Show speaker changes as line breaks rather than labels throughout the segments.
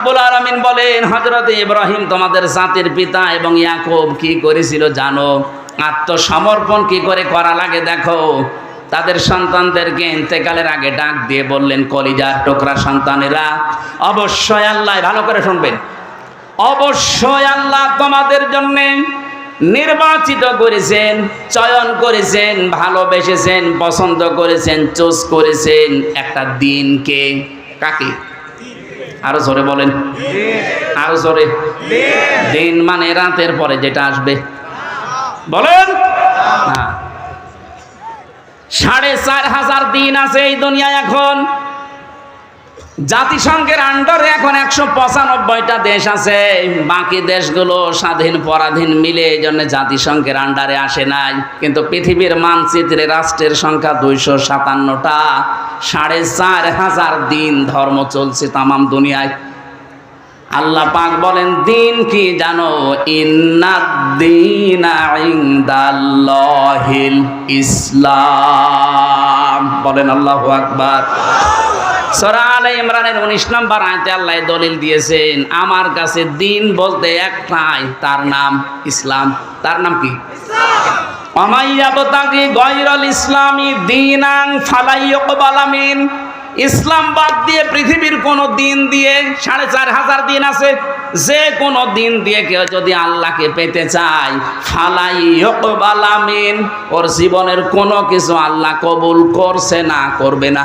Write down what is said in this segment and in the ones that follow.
রব্বুল আলামিন বলেন, হযরত ইব্রাহিম তোমাদের জাতির পিতা এবং ইয়াকুব কি করেছিল জানো? আত্মসমর্পণ কি করে করা লাগে দেখো। তাদের সন্তানদেরকে ইন্তেকালের আগে ডাক দিয়ে বললেন, কলিজার টুকরা সন্তানেরা, অবশ্যই আল্লাহ, ভালো করে শুনবেন, অবশ্যই আল্লাহ তোমাদের জন্য নির্বাচিত করেছেন, চয়ন করেছেন, ভালোবেসেছেন, পছন্দ করেছেন, চুজ করেছেন একটা দিনকে। কাকে? আরো জোরে বলেন, আরো জোরে। দিন মানে রাতের পরে যেটা আসবে, বলেন না। ৪৫০০ দিন আছে এই দুনিয়ায়। এখন জাতিসংঘের আন্ডারে এখন ১৯৫টা দেশ আছে। বাকি দেশগুলো স্বাধীন পরাধীন মিলে এই জন্য জাতিসংঘের আন্ডারে আসে নাই। কিন্তু পৃথিবীর মানচিত্রে রাষ্ট্রের সংখ্যা ২৫৭টা। ৪৫০০ দিন ধর্ম চলছে তামাম দুনিয়ায়। আল্লাহ পাক বলেন, দিন কি জানো? ইন্নাদ-দীনা ইনদাল্লাহিল ইসলাম। বলেন আল্লাহু আকবার। সূরা আলে ইমরানের ১৯ নম্বর আয়াতে আল্লাহ দলিল দিয়েছেন, আমার কাছে দিন বলতে একটাই, তার নাম ইসলাম। তার নাম কি? ওয়ামাইয়াবতাগি গায়রাল ইসলামি দীনান ফালা ইউকবালা মিন। ইসলাম বাদ দিয়ে পৃথিবীর কোন দিন দিয়ে ৪৫০০ দিন আছে, যে কোন দিন দিয়ে কেউ যদি আল্লাহকে পেতে চায়, ফালা ইউকবালা মিন, ওর জীবনের কোনো কিছু আল্লাহ কবুল করছে না, করবে না।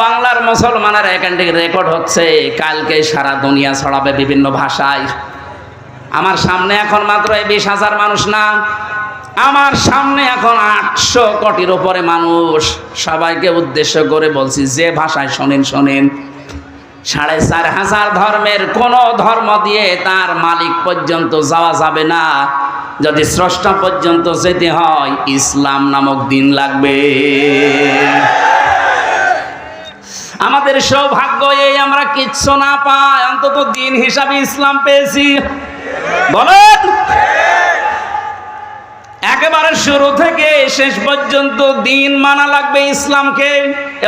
বাংলার মুসলমানেরা এখান থেকে রেকর্ড হচ্ছে, কালকে সারা দুনিয়া ছড়াবে বিভিন্ন ভাষায়। আমার সামনে এখন মাত্র ২০,০০০ মানুষ না, আমার সামনে এখন ৮০০ কোটির উপরে মানুষ। সবাইকে উদ্দেশ্য করে বলছি, যে ভাষায় শোনেন শোনেন। ৪৫০০ ধর্মের কোন ধর্ম দিয়ে তার মালিক পর্যন্ত যাওয়া যাবে না। যদি স্রষ্টা পর্যন্ত যেতে হয়, ইসলাম নামক দিন লাগবে। আমাদের সৌভাগ্য এই, আমরা কিচ্ছু না পাই, অন্তত দিন হিসাবে ইসলাম পেয়েছি। বলেন, একেবারে শুরু থেকে শেষ পর্যন্ত দিন মানা লাগবে ইসলামকে।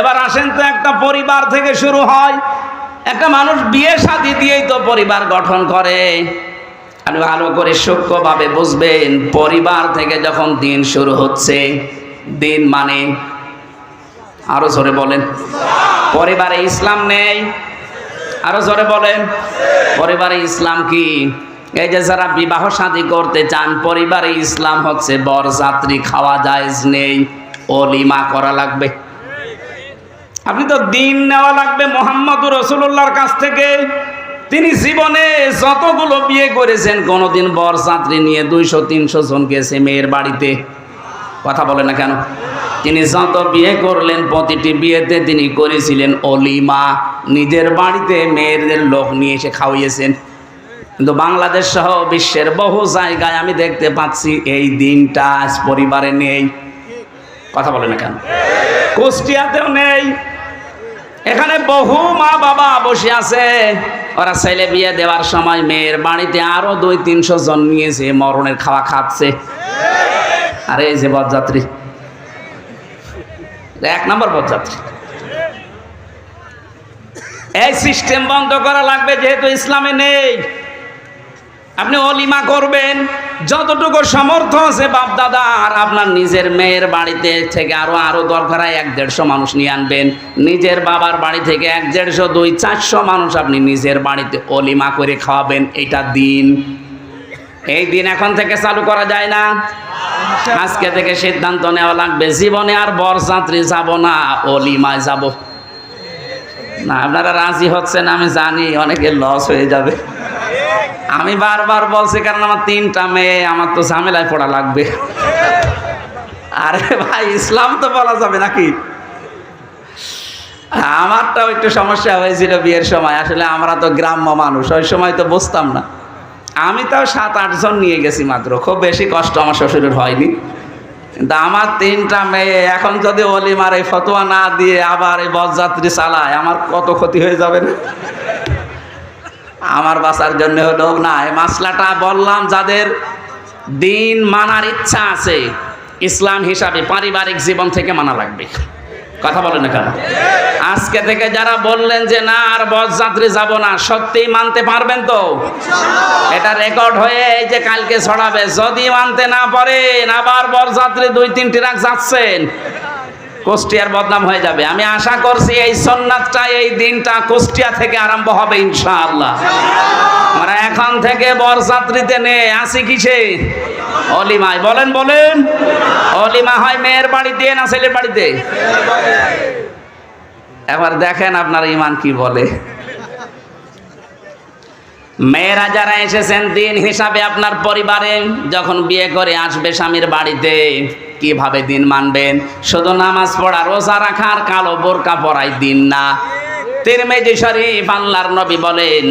এবার আসেন তো, একটা পরিবার থেকে শুরু হয়। একটা মানুষ বিয়ে শাদী দিয়েই তো পরিবার গঠন করে। আপনি ভালো করে সূক্ষ্মভাবে বুঝবেন, পরিবার থেকে যখন দিন শুরু হচ্ছে, দিন মানে, আরো জোরে বলেন, পরিবারে ইসলাম নেই। আরো জোরে বলেন, পরিবারে ইসলাম কি? এই যে যারা বিবাহ শাদী করতে চান, পরিবারে ইসলাম হচ্ছে বরযাত্রী খাওয়া জায়েজ নেই, ওলিমা করা লাগবে। আপনি তো দিন নেওয়া লাগবে মুহাম্মদুর রাসূলুল্লাহর কাছ থেকে। তিনি জীবনে যতগুলো বিয়ে করেছেন, কোনোদিন বরযাত্রী নিয়ে ২০০-৩০০ জন গেছে মেয়ের বাড়িতে? কথা বলে না কেন? তিনি যত বিয়ে করলেন, প্রতিটি বিয়েতে তিনি করেছিলেন ওলিমা। নিজের বাড়িতে মেয়েদের লোক নিয়ে এসে খাওয়িয়েছেন। কিন্তু বাংলাদেশ সহ বিশ্বের বহু জায়গায় আমি দেখতে পাচ্ছি এই দিনটা আজ পরিবারে নেই। কথা বলে না কেন? কুষ্টিয়াতেও নেই। এখানে বহু মা বাবা বসে আছে, ওরা ছেলে বিয়ে দেওয়ার সময় মেয়ের বাড়িতে আরো ২০০-৩০০ জন নিয়েছে, মরণের খাওয়া খাচ্ছে। আরে এই যে বরযাত্রী, ১ নম্বর বরযাত্রী। এই সিস্টেম বন্ধ করা লাগবে, যেহেতু ইসলামে নেই। আপনি ওলিমা করবেন, যতটুকু সামর্থ্য আছে বাপ দাদা, আর আপনার নিজের মেয়ের বাড়িতে থেকে আরো দরকার হয় ১-১৫০ মানুষ নিয়ে আনবেন। নিজের বাবার বাড়ি থেকে ১-১৫০, ২00-৪০০ মানুষ আপনি নিজের বাড়িতে ওলিমা করে খাওয়াবেন। এটা দিন। এই দিন এখন থেকে চালু করা যায় না। আজকে থেকে সিদ্ধান্ত নেওয়া লাগবে, জীবনে আর বরযাত্রী যাব না, ওলিমায় যাব না। আপনারা রাজি হচ্ছেন আমি জানি, অনেকের লস হয়ে যাবে। আমি বারবার বলছি, কারণ আমার ৩টা মেয়ে, আমার তো ঝামেলায় পড়া লাগবে। আরে ভাই, ইসলাম তো বলা যাবে নাকি? আমারটাও একটু সমস্যা হয়েছিল বিয়ের সময়। আসলে আমরা তো গ্রাম্য মানুষ, ওই সময় তো বুঝতাম না। আমি তাও ৭-৮ জন নিয়ে গেছি মাত্র, খুব বেশি কষ্ট আমার শ্বশুরের হয়নি। কিন্তু আমার 3টা মেয়ে, এখন যদি ওলিমার এই ফতোয়া না দিয়ে আবার এই বরযাত্রী চালায়, আমার কত ক্ষতি হয়ে যাবে না? আমার বাঁচার জন্য হলো না, এই মাসলাটা বললাম। যাদের দিন মানার ইচ্ছা আছে, ইসলাম হিসাবে পারিবারিক জীবন থেকে মানা লাগবে। কথা বলেন না কেন? আজকে থেকে যারা বললেন যে না আর বরযাত্রী যাব না, সত্যিই মানতে পারবেন তো? এটা রেকর্ড হয়ে এই যে কালকে ছড়াবে। যদি মানতে না পারেন আবার বরযাত্রী 2-3 ট্রাক যাচ্ছেন, কুষ্টিয়ার বদনাম হয়ে যাবে। আমি আশা করছি এই সুন্নাতটা, এই দিনটা কুষ্টিয়া থেকে আরম্ভ হবে ইনশাআল্লাহ। আমরা এখন থেকে বরযাত্রীতে নে আসি কিসে? অলিমায়। বলেন বলেন, অলিমা হয় মেয়ের বাড়িতে না ছেলের বাড়িতে? এবার দেখেন আপনার ইমান কি বলে। মেয়েরা যারা এসেছেন দিন হিসাবে আপনার পরিবারে, যখন বিয়ে করে আসবে স্বামীর বাড়িতে, কিভাবে দিন মানবেন? শুধু নামাজ পড়া, রোজা রাখার, কালো বোরকা পরাই দিন না। তিরমিজি শরীফ, আল্লাহর নবী বলেন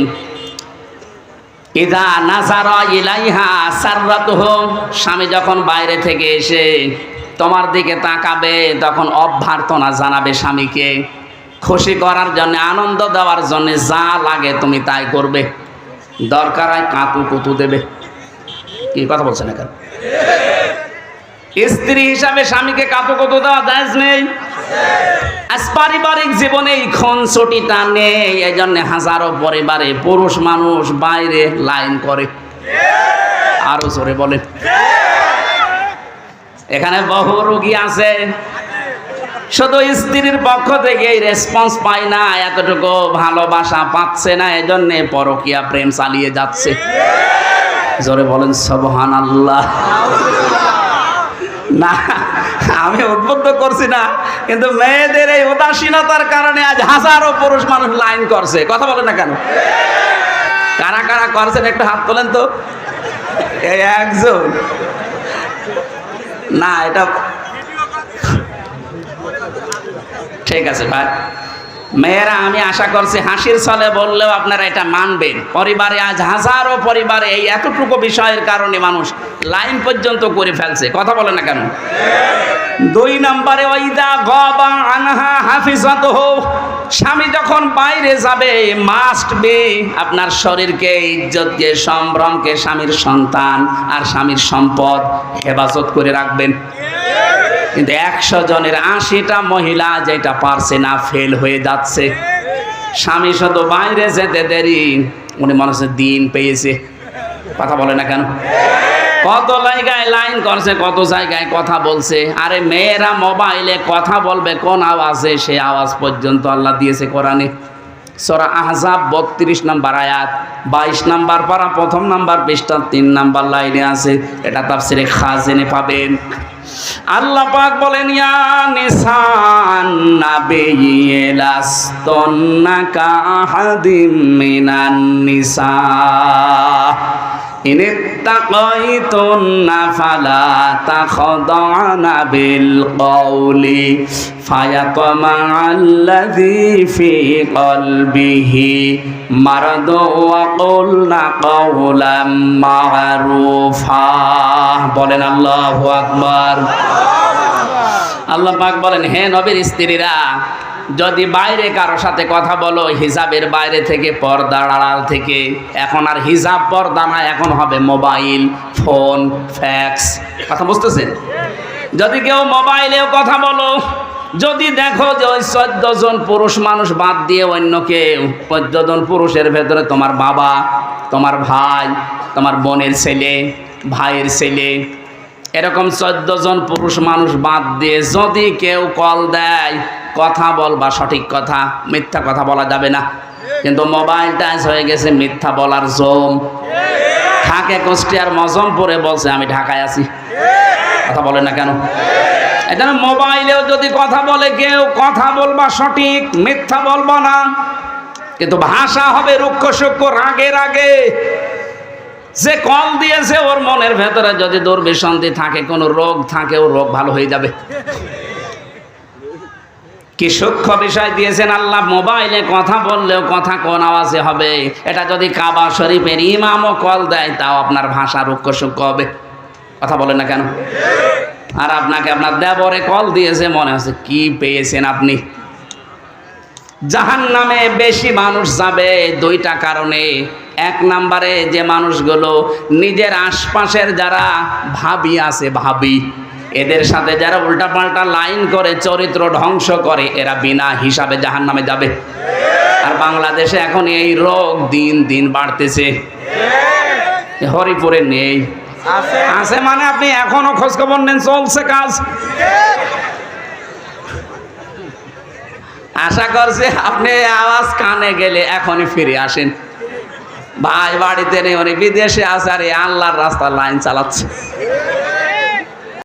ইদা নাজারা ইলাইহা সাররাতুহু, স্বামী যখন বাইরে থেকে এসে তোমার দিকে তাকাবে তখন অভ্যর্থনা জানাবে স্বামীকে, খুশি করার জন্য, আনন্দ দেওয়ার জন্য যা লাগে তুমি তাই করবে। দরকার হয় কাতু কুতু দেবে। কি কথা বলছেন এখন? স্ত্রী হিসাবে স্বামীকে কাতু কুতু দেওয়া জায়েজ নেই। আজ পারিবারিক জীবনে এই খুনসুটিটা নেই, এই জন্য হাজারো পরিবারে পুরুষ মানুষ বাইরে লাইন করে। আরো জোরে বলে। এখানে বহু রোগী আছে, শুধু স্ত্রীর পক্ষ থেকে রেসপন্স পায় না, এতটুকু ভালোবাসা পাচ্ছে না, এজন্য পরকীয়া প্রেম চালিয়ে যাচ্ছে। জোরে বলেন সুবহানাল্লাহ। না আমি উদ্বুদ্ধ করছি না, কিন্তু মেয়েদের এই উদাসীনতার কারণে আজ হাজারো পুরুষ মানুষ লাইন করছে। কথা বলেন না কেন? কারা কারা করছেন একটু হাত তোলেন তো। এই একজন না, এটা ঠিক আছে ভাই। মেয়েরা আমি আশা করছি হাসির ছলে বললেও আপনারা এটা মানবেন। পরিবারে আজ হাজারো পরিবারে এই এতটুকু বিষয়ের কারণে মানুষ লাইন পর্যন্ত করে ফেলছে। কথা বলে না কেন? 2 নম্বরে ওয়াইদা গাবা আনহা হাফিজাতুহু, স্বামী যখন বাইরে যাবে মাস্ট বি আপনার শরীরকে, ইজ্জতকে, সম্ভ্রমকে, স্বামীর সন্তান আর স্বামীর সম্পদ হেফাজত করে রাখবেন। কিন্তু 100 জনের 80টা মহিলা যেটা পারছে না, ফেল হয়ে যাচ্ছে। স্বামী শুধু বাইরে যেতে দেরি, উনি মনে হচ্ছে দিন পেয়েছে। কথা বলে না কেন? কত জায়গায় লাইন করছে, কত জায়গায় কথা বলছে। আরে মেয়েরা মোবাইলে কথা বলবে কোন আওয়াজে, সে আওয়াজ পর্যন্ত আল্লাহ দিয়েছে কোরআনে। সূরা আহজাব 32 নম্বর আয়াত, 22 নম্বর পারা 1 নম্বর পৃষ্ঠা 3 নম্বর লাইনে আছে। এটা তাফসীরে খাজিনে পাবেন। আল্লাহ পাক বলেন ইয়া নিসান নাবিয়্যি লাস্তুন্না কাহাদিম মিনান নিসা ইনিত্তাকাইতুন্না ফালা তাখদা'না বিল কওলি ফায়াতমা'আল্লাযী ফী কলবিহি মারাদু ওয়া কুলনা কাওলাম মা'রুফা। বলেন আল্লাহু আকবার। আল্লাহ পাক বলেন হে নবীর স্ত্রীরা, যদি বাইরে কারো সাথে কথা বলো হিজাবের বাইরে থেকে, পর্দার আড়াল থেকে, এখন আর হিজাব পর্দা না, এখন হবে মোবাইল, ফোন, ফ্যাক্স। কথা বুঝতেছেন? যদি কেউ মোবাইলেও কথা বলো, যদি দেখো যে ওই 14 জন পুরুষ মানুষ বাদ দিয়ে অন্য কেউ, 14 জন পুরুষের ভেতরে তোমার বাবা, তোমার ভাই, তোমার বোনের ছেলে, ভাইয়ের ছেলে, এরকম 14 জন পুরুষ মানুষ বাদ দিয়ে যদি কেউ কল দেয়, কথা বলবা সঠিক কথা, মিথ্যা কথা বলা যাবে না। কিন্তু মোবাইল টাচ হয়ে গেছে মিথ্যা বলার জোম। থাকে কুষ্টিয়ার মজমপুরে বলছে আমি ঢাকায় আছি। কথা বলে না কেন? এটা মোবাইলেও যদি কথা বলে কেউ, কথা বলবা সঠিক, মিথ্যা বলবা না। কিন্তু ভাষা হবে রুক্ষ সূক্ষ্ম, রাগের আগে। যে কল দিয়েছে ওর মনের ভেতরে যদি দুর্বিসন্ধি থাকে, কোনো রোগ থাকে, ও রোগ ভালো হয়ে যাবে। কি সূক্ষ্ম বিষয় দিয়েছেন আল্লাহ। মোবাইলে কথা বললেও কথা কোন আওয়াজে হবে। এটা যদি কাবা শরীফের ইমামও কল দেয়, তাও আপনার ভাষা রুক্ষ সূক্ষ্ম হবে। কথা বলেন না কেন? আর আপনাকে আপনার দেবরে কল দিয়েছে, মনে হচ্ছে কি পেয়েছেন আপনি। জাহান্নামে বেশি মানুষ যাবে 2টা কারণে। 1 নম্বরে যে মানুষগুলো নিজের আশপাশের যারা ভাবি আছে, ভাবি এদের সাথে যারা উল্টাপাল্টা লাইন করে চরিত্র ধ্বংস করে এরা বিনা হিসাবে জাহান্নামে যাবে। আর বাংলাদেশে এখন এই রোগ দিন দিন বাড়তেছে। হরিপুরে নেই, আছে মানে আপনি এখনো খোঁজ খবর নেন, চলছে কাজ। আশা করছি আপনি আওয়াজ কানে গেলে এখনই ফিরে আসেন। ভাই বাড়িতে নেই, উনি বিদেশে আছে আর আল্লাহর রাস্তা লাইন চালাচ্ছে।